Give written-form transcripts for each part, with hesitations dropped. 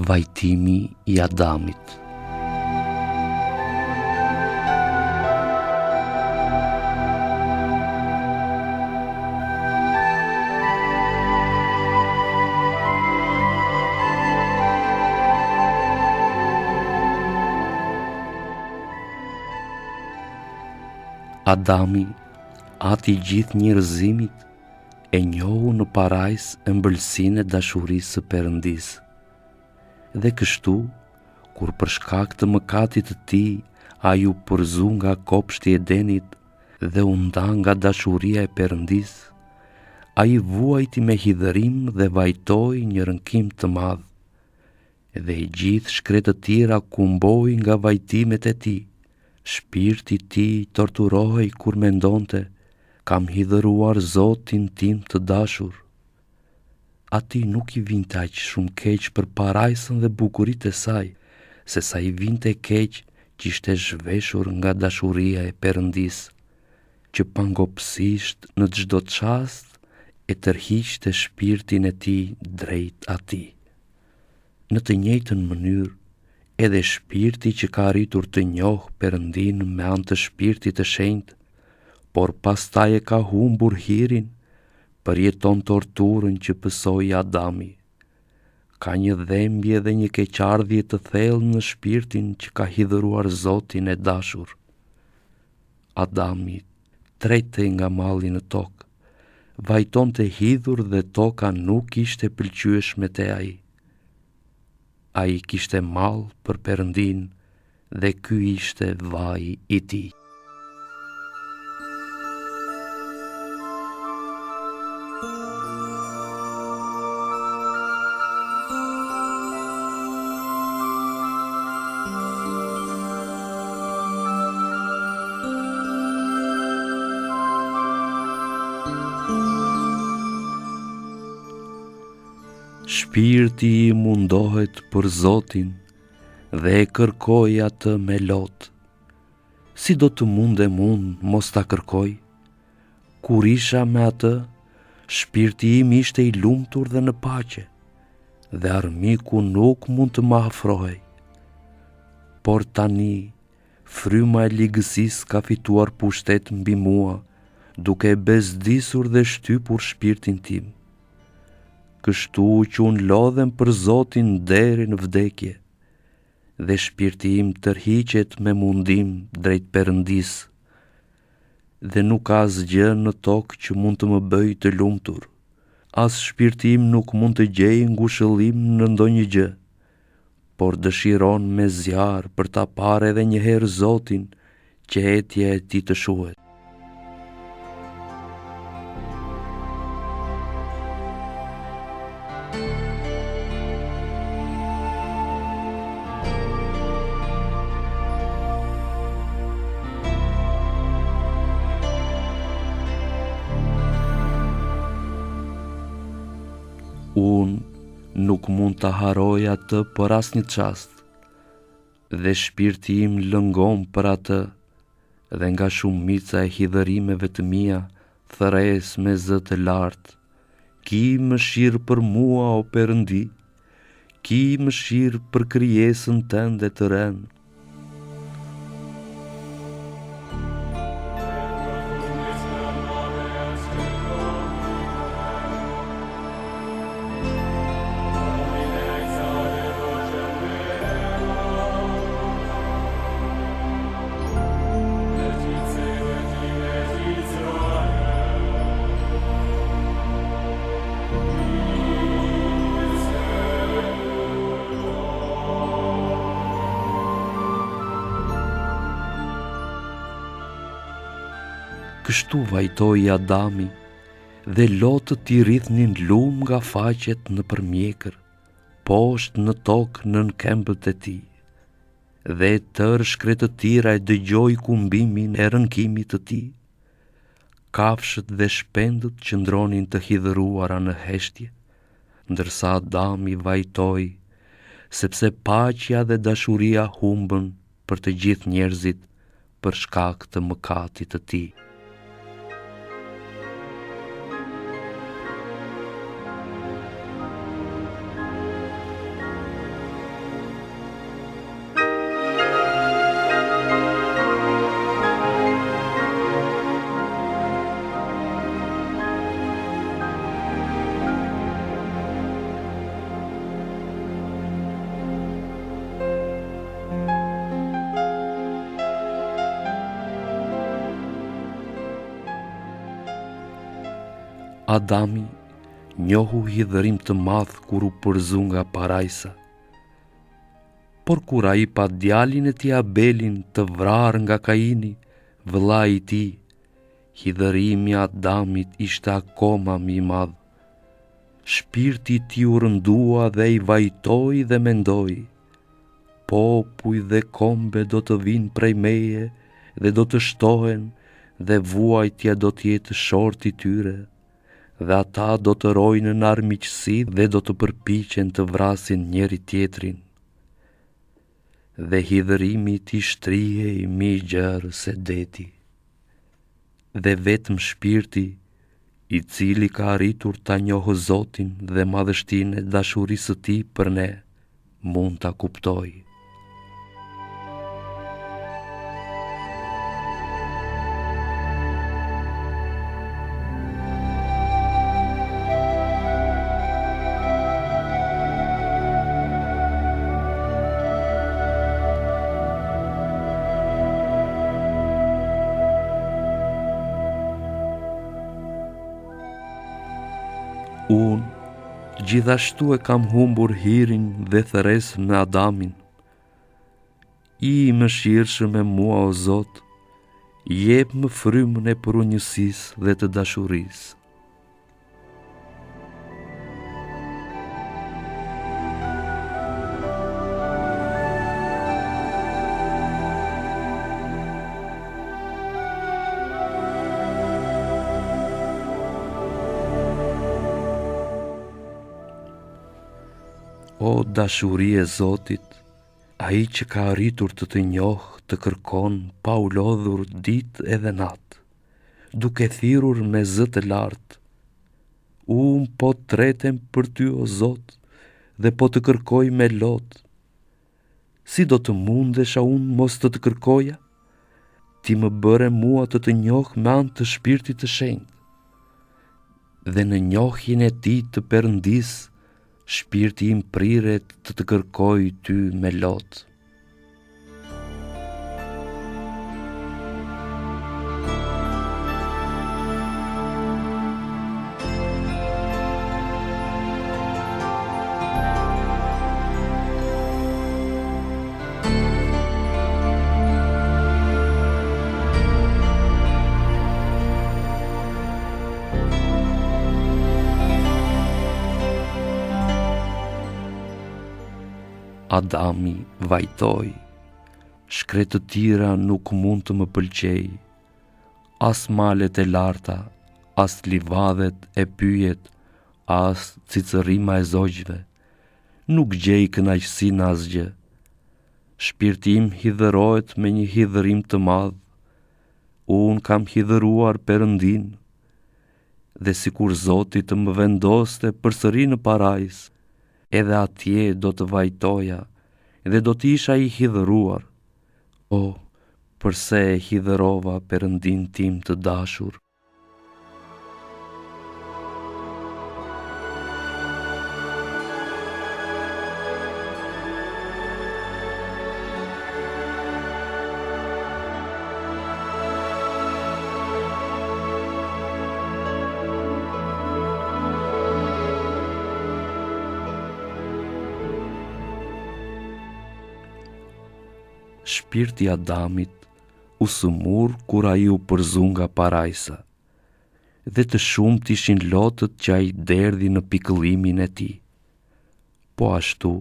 Vajtimi I Adamit. Adami, ati I gjithë njerëzimit, e njohu në parajs ëmbëlsinë e dashurisë së Perëndisë. Dhe kështu, kur për shkak të mëkatit të tij, ai u përzu nga kopshti I Edenit dhe u nda nga dashuria e Perëndisë, ai vuajti me hidhërim dhe vajtoi një rënkim të madh. Dhe I gjithë shkretë të tjera kumboi nga vajtimet e tij. Shpirti I tij torturohej kur mendonte, kam hidhëruar Zotin tim të dashur. Ati nuk I vinte aq shumë keq për parajsën dhe bukuritë e saj, se sa I vinte keq që ishte zhveshur nga dashuria e Perëndisë, që pangopsisht në çdo çast e tërhiqte shpirtin e tij drejt atij. Në të njëjtën mënyrë, edhe shpirti që ka arritur të njohë Perëndin me anë të Shpirtit të Shenjtë, por pastaj e ka humbur hirin, përjeton torturën që pësoi Adami. Ka një dhembje dhe një keqardhje të thellë në shpirtin që ka hidhëruar Zotin e dashur. Adami tretej nga malli në tokë, vajtonte hidhur dhe toka nuk ishte pëlqyeshme te ai. Ai kishte mall për Perëndin dhe ky ishte vaji I tij. Shpirti I mundohet për Zotin dhe e kërkoj atë me lot. Si do të mundem unë mos ta kërkoj? Kur isha me atë, shpirti im ishte I lumtur dhe në paqe, dhe armiku nuk mund të më afrohej. Por tani, fryma e ligësisë ka fituar pushtet mbi mua, duke bezdisur dhe shtypur shpirtin tim. Kështu që unë lodhem për Zotin deri në vdekje, dhe shpirti im tërhiqet me mundim drejt Perëndisë, dhe nuk ka asgjë në tokë që mund të më bëjë të lumtur. As shpirti im nuk mund të gjejë ngushëllim në ndonjë gjë, por dëshiron me zjarr për ta parë edhe një herë Zotin, që etja e tij të shuhet. Unë nuk mund të haroj atë për asnjë çast, dhe shpirti im lëngon për atë, dhe nga shumica e hidhërimeve të mia thërres me zë të lartë. Ki mëshirë për mua, o Perëndi, ki mëshirë për krijesën tënde të rënë. Kështu vajtoi Adami, dhe lotët I rrithnin lum nga faqet në përmjekër, poshtë në tokë nën këmbët e tij. Dhe tërë shkretë të tjera e dëgjoi kumbimin e rënkimit të tij. Kafshët dhe shpendët qëndronin të hidhëruara në heshtje, ndërsa Adami vajtoi, sepse paqja dhe dashuria humbën për të gjithë njerëzit për shkak të mëkatit të tij. Adami njohu hidhërim të madh kur u përzu nga parajsa. Por kur ai pa djalin e tij Abelin të vrarë nga Kaini, vëllai i tij, hidhërimi i Adamit ishte akoma më i madh. Shpirti i tij u rëndua dhe i vajtoi dhe mendoi: popuj dhe kombe do të vinë prej meje dhe do të shtohen dhe vuajtja do të jetë shorti i tyre, dhe ata do të rojnë në armiqësi dhe do të përpiqen të vrasin njëri tjetrin. Dhe hidhërimi i tij shtrihej më i gjerë se deti. Dhe vetëm shpirti, i cili ka arritur ta njohë Zotin dhe madhështinë e dashurisë së tij për ne, mund ta kuptojë. Unë gjithashtu e kam humbur hirin dhe thërresën me Adamin. I mëshirshëm me mua, o Zot, jep më frymën e përunjësisë dhe të dashurisë. O dashuri e Zotit, ai që ka arritur të njohë, të kërkon pa u lodhur ditë edhe natë, duke thirrur me zë të lartë. Unë po tretem për ty, o Zot, dhe po të kërkoj me lotë. Si do të mundesha unë mos të kërkoja? Ti më bëre mua të njohë me anë të Shpirtit të Shenjtë. Dhe në njohjen e ti të Perëndisë, shpirti im priret të kërkoj ty me lotë. Adami vajtoi: shkretë të tjera nuk mund të më pëlqej, as malet e larta, as livadhet e pyjet, as cicërrima e zogjve. Nuk gjej kënaqësi në asgjë. Shpirti im hidhërohet me një hidhërim të madh. Unë kam hidhëruar Perëndin, dhe sikur Zoti të më vendoste përsëri në parajs, edhe atje do të vajtoja dhe do të isha i hidhëruar. O, përse e hidhërova Perëndin tim të dashur? Shpirti i Adamit u sëmur kur ai u përzu nga parajsa, dhe të shumt ishin lotët që ai derdhi në pikëllimin e tij. Po ashtu,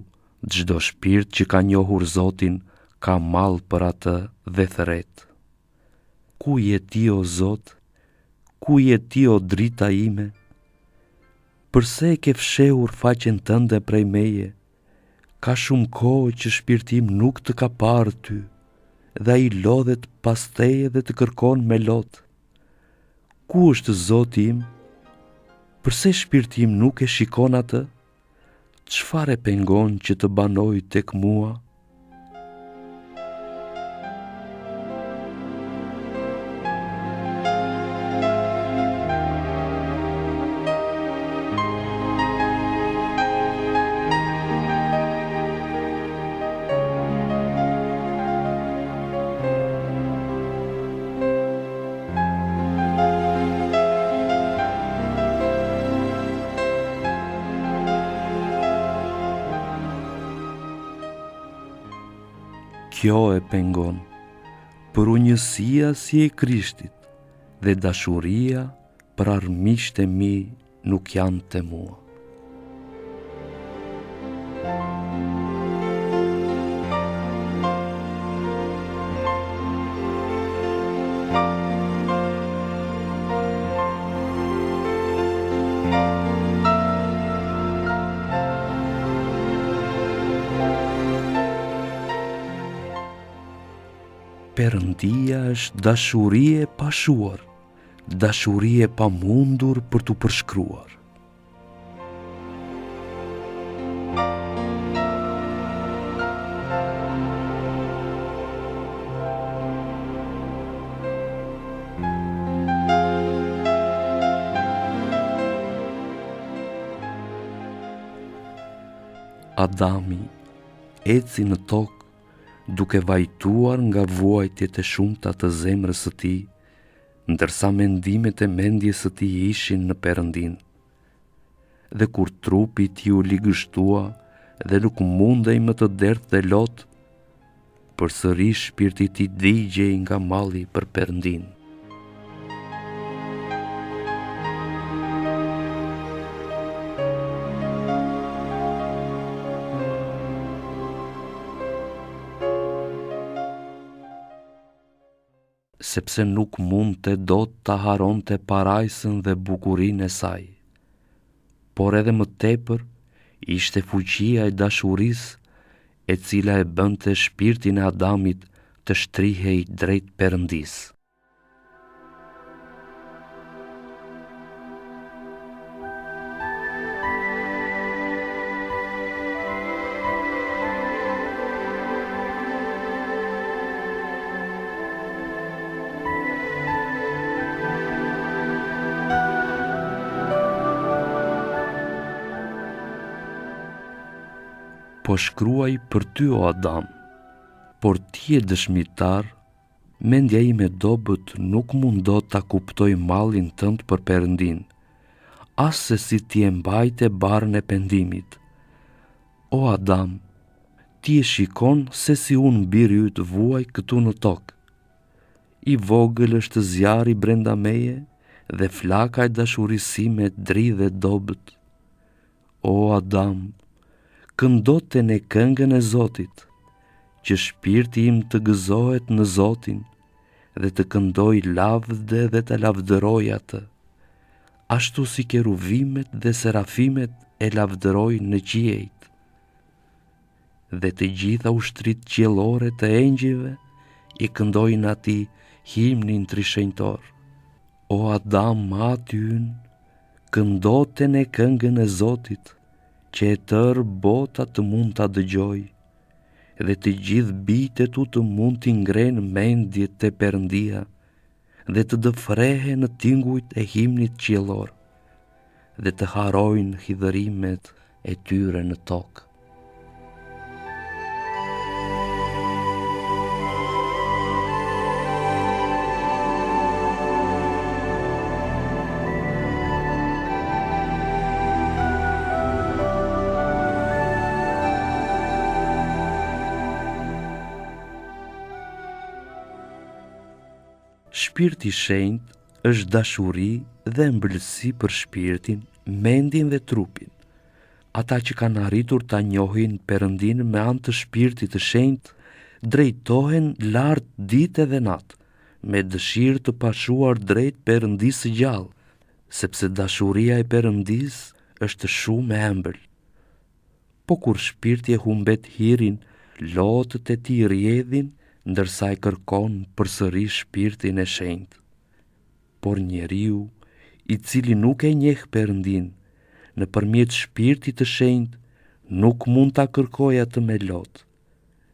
çdo shpirt që ka njohur Zotin ka mall për atë dhe thret. Ku je ti, o Zot? Ku je ti, o drita ime? Përse e ke fshehur faqen tënde prej meje? Ka shumë kohë që shpirti im nuk të ka parë ty, dhe ai lodhet pas teje dhe të kërkon me lot. Ku është Zoti im? Përse shpirti im nuk e shikon atë? Çfarë e pengon që të banoj tek mua? kjo e pengon, për unjësia si e Krishtit dhe dashuria për armiqtë e mi nuk janë të mua. Perëndia është dashurie e pashuar, dashurie e pamundur për t'u përshkruar. Adami eci në tokë duke vajtuar nga vuajtjet e shumta të zemrës së tij, ndërsa mendimet e mendjes së tij ishin në Perëndin. Dhe kur trupi i tij u ligështua dhe nuk mundej më të derdhte dhe lot, përsëri shpirti i tij digjej nga malli për Perëndin. Sepse nuk mund të dot të haronte parajsën dhe bukurinë e saj. Por edhe më tepër, ishte fuqia e dashurisë e cila e bënte shpirtin e Adamit të shtrihej drejt Perëndisë. Po shkruaj për ty o Adam, por ti e dëshmitar, mendja ime dobët nuk mundo ta kuptoj mallin tënd për Perëndin, as se si ti e mbajte barën e pendimit. O Adam, ti e shikon se si unë biri yt vuaj këtu në tokë. I vogël është zjarri brenda meje dhe flaka e dashurisime dridhe dobët. O Adam, këndote në këngën e Zotit, që shpirti im të gëzohet në Zotin dhe të këndoj lavde dhe të lavdëroj atë, ashtu si keruvimet dhe serafimet e lavdërojnë në qiejt. Dhe të gjitha ushtrit qiellore të engjëjve i këndojnë atij himnin trishenjtor. O Adam mati ynë, këndote në këngën e Zotit, që e tërë bota të mund ta dëgjoj, dhe të gjithë bijtë tu të mund t'i ngrenë mendjet te Perëndia, dhe të dëfrehen në tingujt e himnit qiellor, dhe të harojnë hidhërimet e tyre në tokë. Shpirti i shenjtë është dashuri dhe ëmbëlsi për shpirtin, mendjen dhe trupin. Ata që kanë arritur ta njohin Perëndin me anë të shpirtit të shenjtë, drejtohen lart ditë dhe natë, me dëshirë të pashuar drejt Perëndisë së gjallë, sepse dashuria e Perëndisë është shumë e ëmbël. Po kur shpirti e humbet hirin, lotët e tij rrjedhin, ndërsa e kërkon përsëri shpirtin e shenjtë. Por njeriu, i cili nuk e njeh Perëndin, nëpërmjet shpirtit të shenjtë, nuk mund ta kërkojë atë me lot.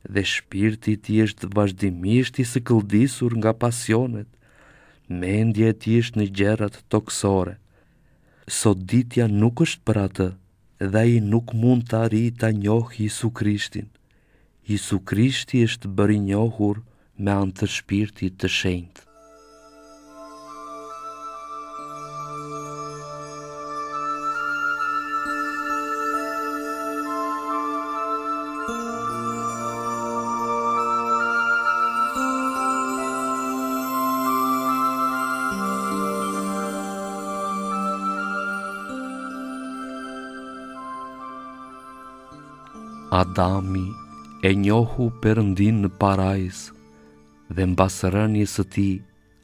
Dhe shpirti i tij është vazhdimisht i sëkëldisur nga pasionet, mendja e tij është në gjërat toksore. Soditja nuk është për atë, dhe ai nuk mund të arrijë ta njohë Jezu Krishtin. Jezu Krishti është bërë i njohur me anë të shpirtit të shenjtë. Adami e njohu Perëndin në parajs, dhe mbas rënies së tij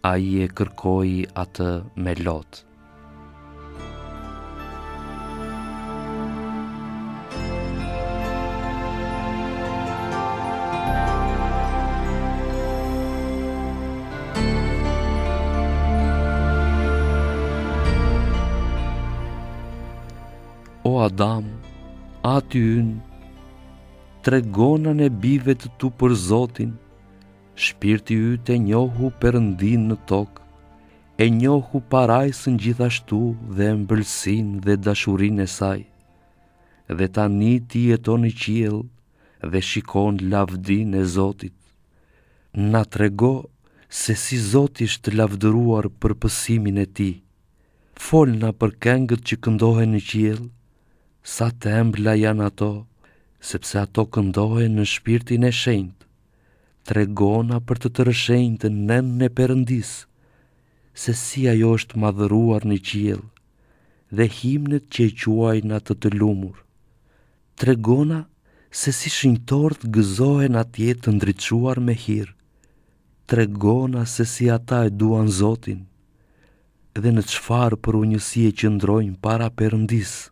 ai e kërkoi atë me Lot. O Adam, aty ynë, tregona ne bijve të tu për Zotin, shpirti yt e njohu Perëndin në tokë, e njohu parajsën gjithashtu dhe ëmbëlsinë dhe dashurinë e saj. Dhe tani ti jeton në qiell dhe shikon lavdinë e Zotit. Na trego se si Zoti është lavdëruar për pësimin e tij. Folna për këngët që këndohen në qiell, sa të ëmbla janë ato, sepse ato këndohen në shpirtin e shenjtë. Tregona për të tërëshenjtën nënën e Perëndisë, se si ajo është madhëruar në qiell, dhe himnet që e quajnë atë të lumur. Tregona se si shenjtorët gëzohen atje të ndriçuar me hir. Tregona se si ata e duan Zotin, dhe në çfarë përunjësie qëndrojnë para Perëndisë.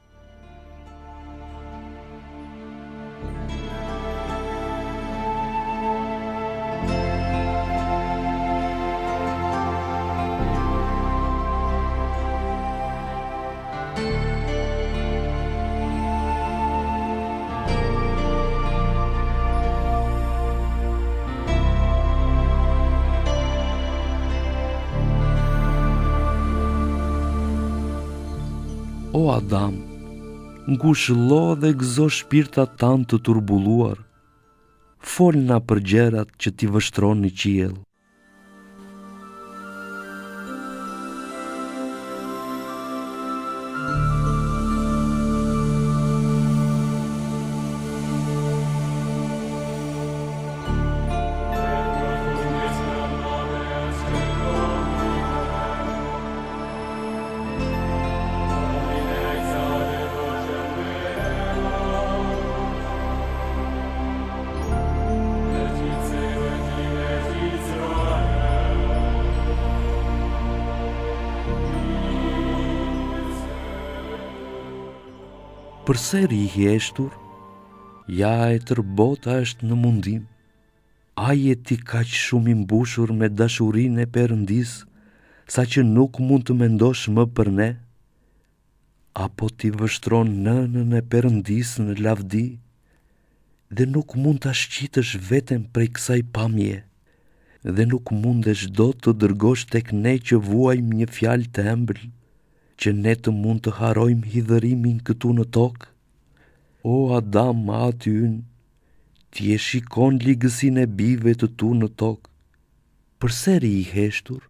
O Adam, ngushëllo dhe gëzo shpirtat tanë të turbulluar, folna për gjërat që t'i vështron në qiell. Përseri i heshtur, ja e tër bota është në mundim. Ai e ti kaq shumë i mbushur me dashurinë e Perëndisë, sa që nuk mund të mendosh më për ne? Apo ti vështron nënën e Perëndisë në lavdi, dhe nuk mund ta shqitësh veten prej kësaj pamje, dhe nuk mundesh dot të dërgosh tek ne që vuajmë një fjalë të ëmbël, që ne të mund të harojmë hidhërimin këtu në tokë? O Adam, aty ynë, ti e shikon ligësinë e bijve të tu në tokë. Përseri i heshtur?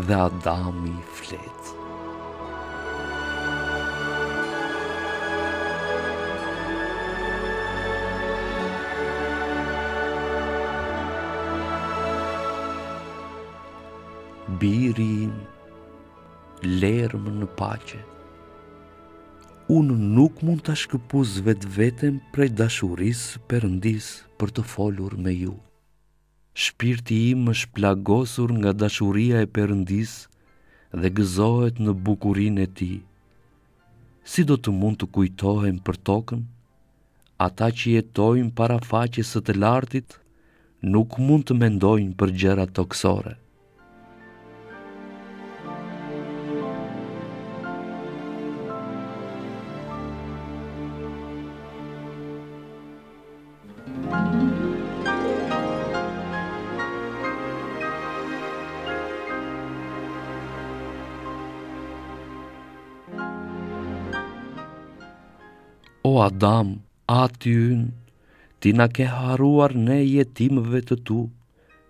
Dhe Adami flet. Biri im, lerë më në paqe. Unë nuk mund ta shkëpuz vetveten prej dashurisë Perëndisë për të folur me ju. Shpirti im është plagosur nga dashuria e Perëndisë dhe gëzohet në bukurinë e tij. Si do të mund të kujtohen për tokën? Ata që jetojnë para faqes së të lartit nuk mund të mendojnë për gjëra toksore. O Adam, aty ynë, ti na ke haruar ne jetimëve të tu,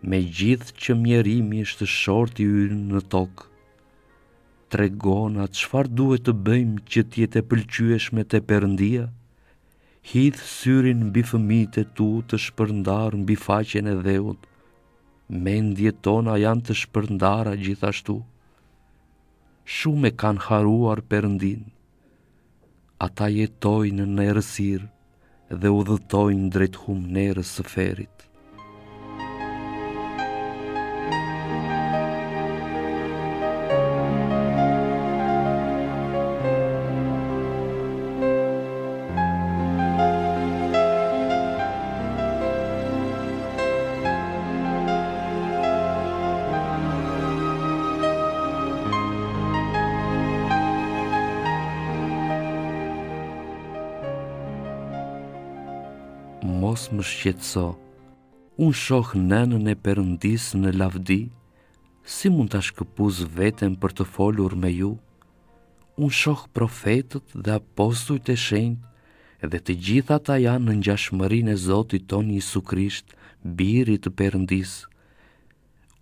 me gjithë që mjerimi është shorti ynë në tokë. Tregona çfarë duhet të bëjmë që t'jetë e pëlqyeshme te Perëndia? Hidh syrin mbi fëmijët e tu të shpërndar mbi faqen e dheut. Mendjet tona janë të shpërndara gjithashtu. Shumë e kanë haruar Perëndin. Ata jetojnë në errësirë dhe udhëtojnë drejt humnerës së ferit. Mos më shqetëso, unë shoh nënën e Perëndis në lavdi, si mund ta shkëpuz veten për të folur me ju? Unë shoh profetët dhe apostujt e shenjtë dhe të gjithë ata janë në ngjashmërinë e Zotit ton Jezu Krisht, Biri të Perëndis.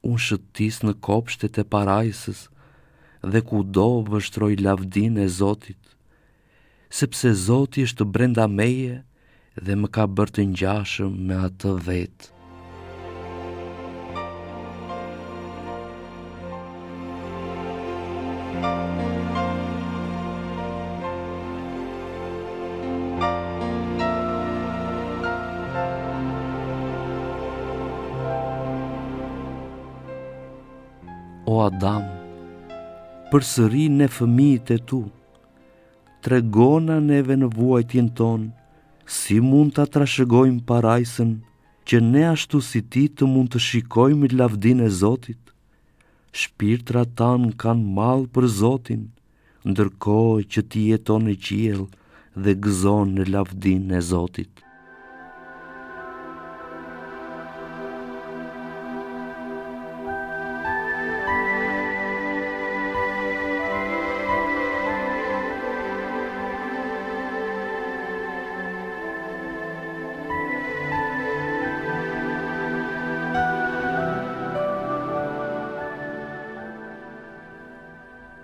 Unë shëtis në kopshtet e parajsës dhe kudo vështroj lavdinë e Zotit, sepse Zoti është brenda meje dhe më ka bërë të ngjashëm me atë vetë. O Adam, përsëri ne fëmijët e tu, tregona neve në vuajtjen tonë, si mund ta trashëgojmë parajsën, që ne ashtu si ti të mund të shikojmë lavdinë e Zotit? Shpirtrat tanë kanë mall për Zotin, ndërkohë që ti jeton në qiell dhe gëzon në lavdinë e Zotit.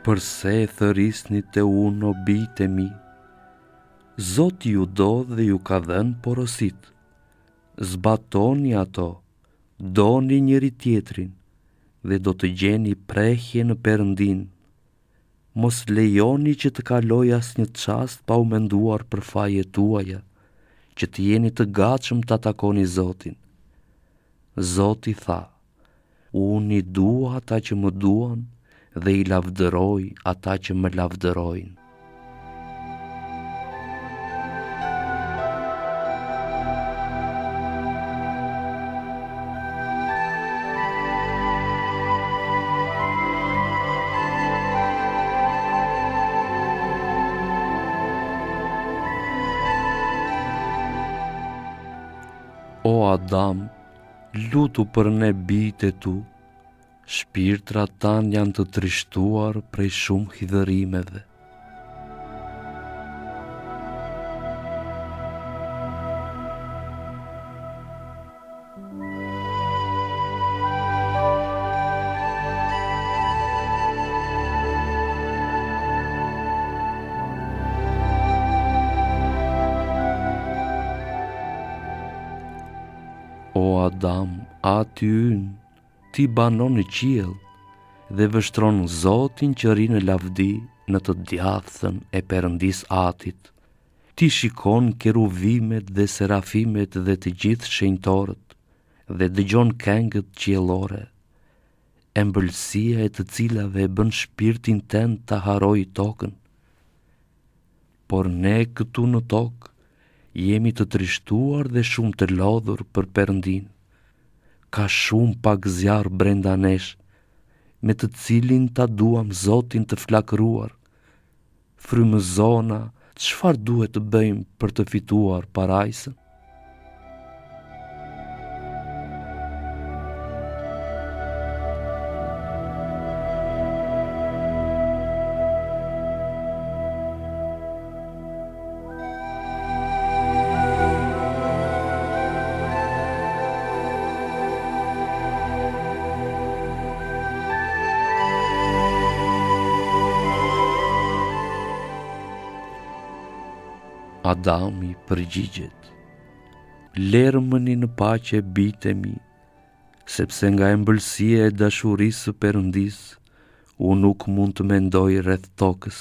Përse thërisni te unë o bijtë e mi? Zoti ju do dhe ju ka dhënë porosit. Zbatoni ato, doni njëri tjetrin dhe do të gjeni prehje në Perëndin. Mos lejoni që të kaloj asnjë çast pa u menduar për fajet tuaja, që të jeni të gatshëm ta takoni Zotin. Zoti tha: unë i dua ata që më duan dhe i lavdëroj ata që më lavdërojnë. O Adam, lutu për ne bijtë e tu, shpirtrat tanë janë të trishtuar prej shumë hidhërimeve. O Adam, aty ynë, ti banon në qiell dhe vështron Zotin që ri në lavdi në të djathën e Perëndis Atit. Ti shikon keruvimet dhe serafimet dhe të gjithë shenjtorët dhe dëgjon këngët qiellore. Ëmbëlsia e të cilave bën shpirtin tënd ta harojë tokën. Por ne këtu në tokë jemi të trishtuar dhe shumë të lodhur për Perëndin. Ka shumë pak zjarr brenda nesh, me të cilin ta duam Zotin të flakëruar. Frymëzona, çfarë duhet të bëjmë për të fituar parajsën? Adami përgjigjet: "Lërmëni në paqe bijtë e mi, sepse nga ëmbëlsia e dashurisë së Perëndis, unë nuk mund të mendoj rreth tokës."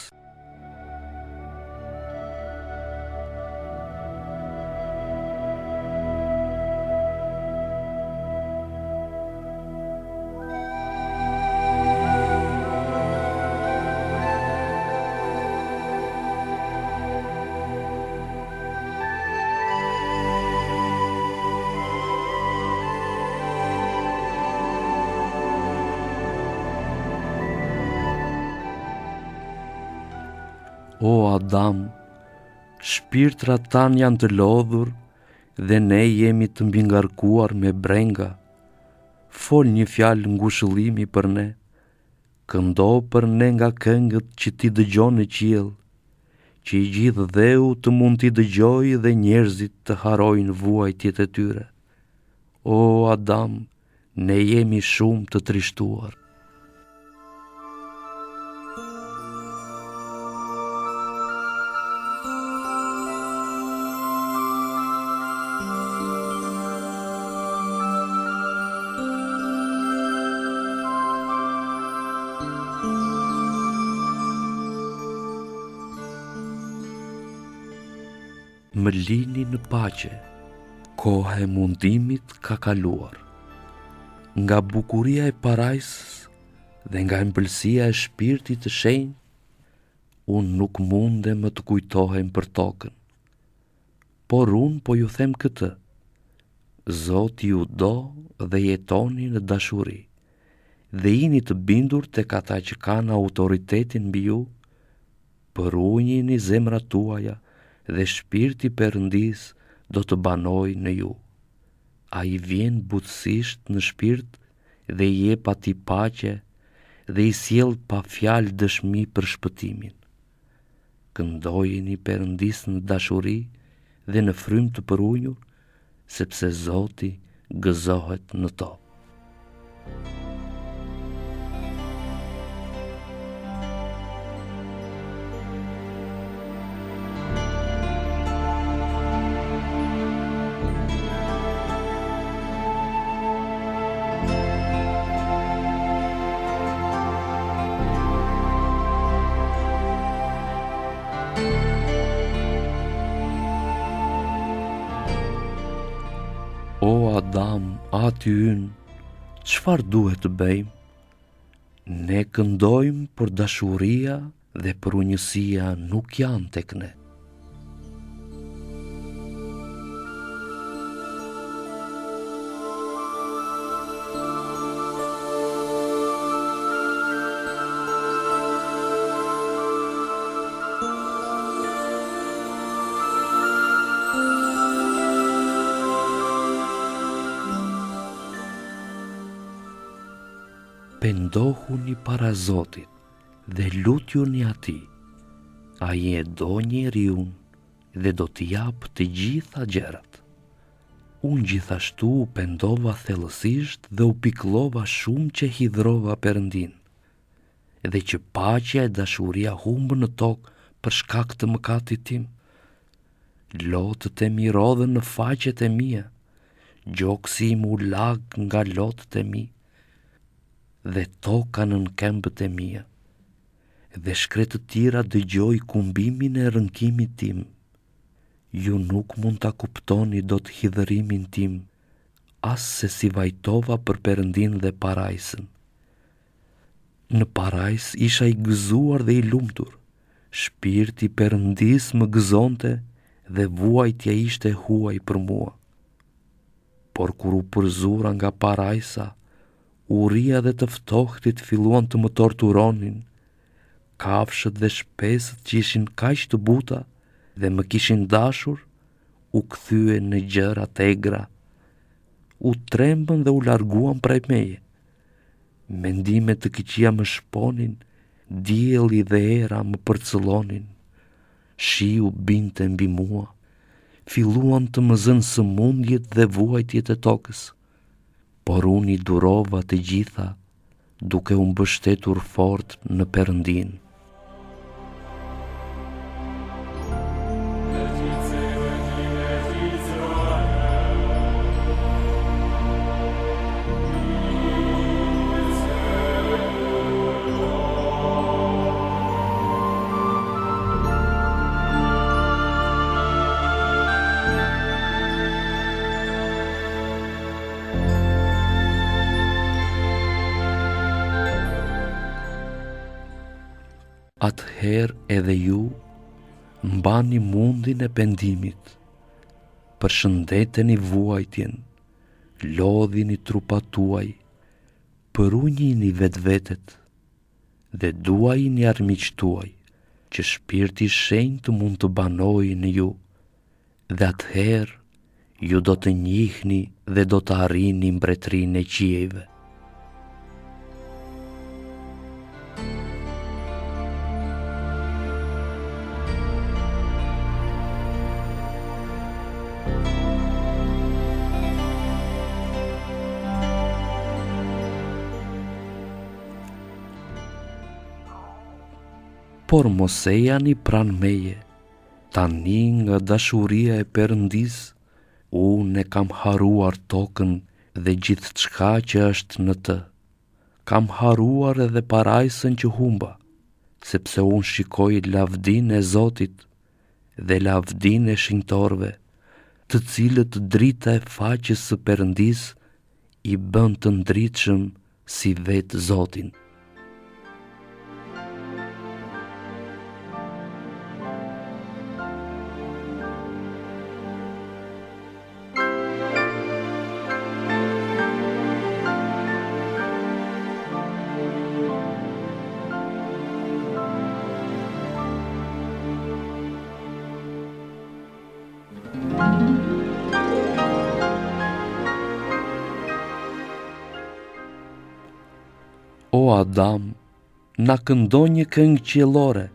O Adam, shpirtrat tan janë të lodhur dhe ne jemi të mbingarkuar me brenga. Fol një fjalë ngushëllimi për ne, këndo për ne nga këngët që ti dëgjon në qiell, që i gjithë dheu të mund t'i dëgjojë dhe njerëzit të harojnë vuajtjet e tyre. O Adam, ne jemi shumë të trishtuar. Më lini në paqe, koha e mundimit ka kaluar. Nga bukuria e parajsës dhe nga ëmbëlsia e shpirtit të shenjtë, unë nuk mundem më të kujtohem për tokën. Por unë po ju them këtë: Zoti ju do dhe jetoni në dashuri, dhe jini të bindur tek ata që kanë autoritetin mbi ju, përunjini zemrat tuaja dhe shpirti Perëndis do të banojë në ju. Ai vjen butësisht në shpirt dhe i jep atij paqe dhe i sjell pa fjalë dëshmi për shpëtimin. Këndojini Perëndis në dashuri dhe në frymë të përunjur, sepse Zoti gëzohet në to. O Adam, ati ynë, çfarë duhet të bëjmë? Ne këndojmë, por dashuria dhe përunjësia nuk janë tek ne. Pendohuni para Zotit dhe lutjuni atij. Ai e do njeriun dhe do t'i jap të gjitha gjërat. Unë gjithashtu u pendova thellësisht dhe u pikëllova shumë që hidhrova Perëndin, dhe që paqja e dashuria humbën në tokë për shkak të mëkatit tim. Lotët e mi rodhen në faqet e mia, gjoksi im u lag nga lotët e mi, dhe toka nën këmbët e mia, dhe shkretë të tjera dëgjoj kumbimin e rënkimit tim. Ju nuk mund ta kuptoni dot hidhërimin tim, as se si vajtova për Perëndin dhe parajsën. Në parajs isha i gëzuar dhe i lumtur, shpirti Perëndis më gëzonte dhe vuajtja ishte huaj për mua. Por kur u përzura nga parajsa, uria dhe të ftohtit filluan të më torturonin. Kafshët dhe shpesët që ishin kaq të buta dhe më kishin dashur, u kthyen në gjëra tegra. U trembën dhe u larguan prej meje. Mendimet të këqija më shponin, dielli dhe era më përcëllonin. Shiu binte mbi mua, filluan të më zënë sëmundjet dhe vuajtjet e tokës. Por unë i durova të gjitha, duke u mbështetur fort në Perëndin. atëherë edhe ju mbani mundin e pendimit, përshëndeteni vuajtjen, lodhini trupat tuaj, përunjini vetvetet dhe duajini armiqtë tuaj, që shpirti i shenjtë mund të banojë në ju, dhe atëherë ju do të njihni dhe do të arrini mbretërinë e qiejve. Por mos e jani pranë meje, tani nga dashuria e Perëndis, unë e kam haruar tokën dhe gjithë çka që është në të. Kam haruar edhe parajsën që humba, sepse unë shikoj lavdinë e Zotit dhe lavdinë e shenjtorëve, të cilët drita e faqes së Perëndis i bën të ndritshëm si vetë Zotin. O Adam, na këndo një këngë qiellore,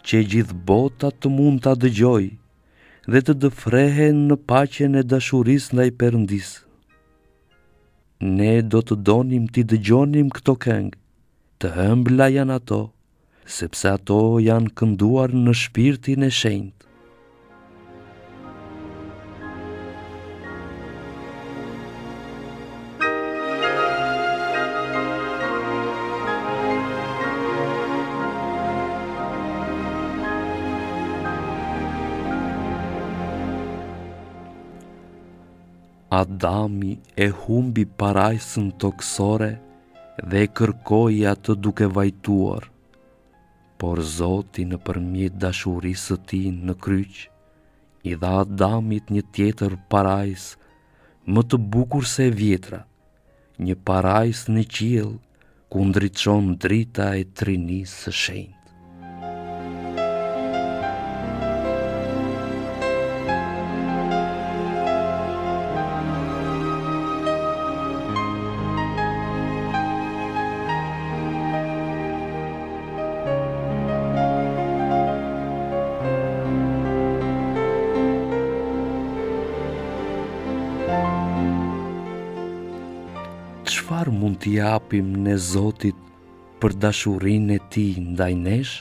që gjithë bota të mund ta dëgjojë dhe të dëfrehen në paqen e dashurisë ndaj Perëndis. Ne do të donim t'i dëgjonim këto këngë, të ëmbla janë ato, sepse ato janë kënduar në shpirtin e shenjtë. Adami e humbi parajsën toksore dhe e kërkoi atë duke vajtuar, por Zoti nëpërmjet dashurisë së tij në kryq i dha Adamit një tjetër parajsë më të bukur se e vjetra, një parajsë në qiell ku ndriçon drita e Trinisë së Shenjtë. Çfarë mund t'i japim ne Zotit për dashurinë e tij ndaj nesh?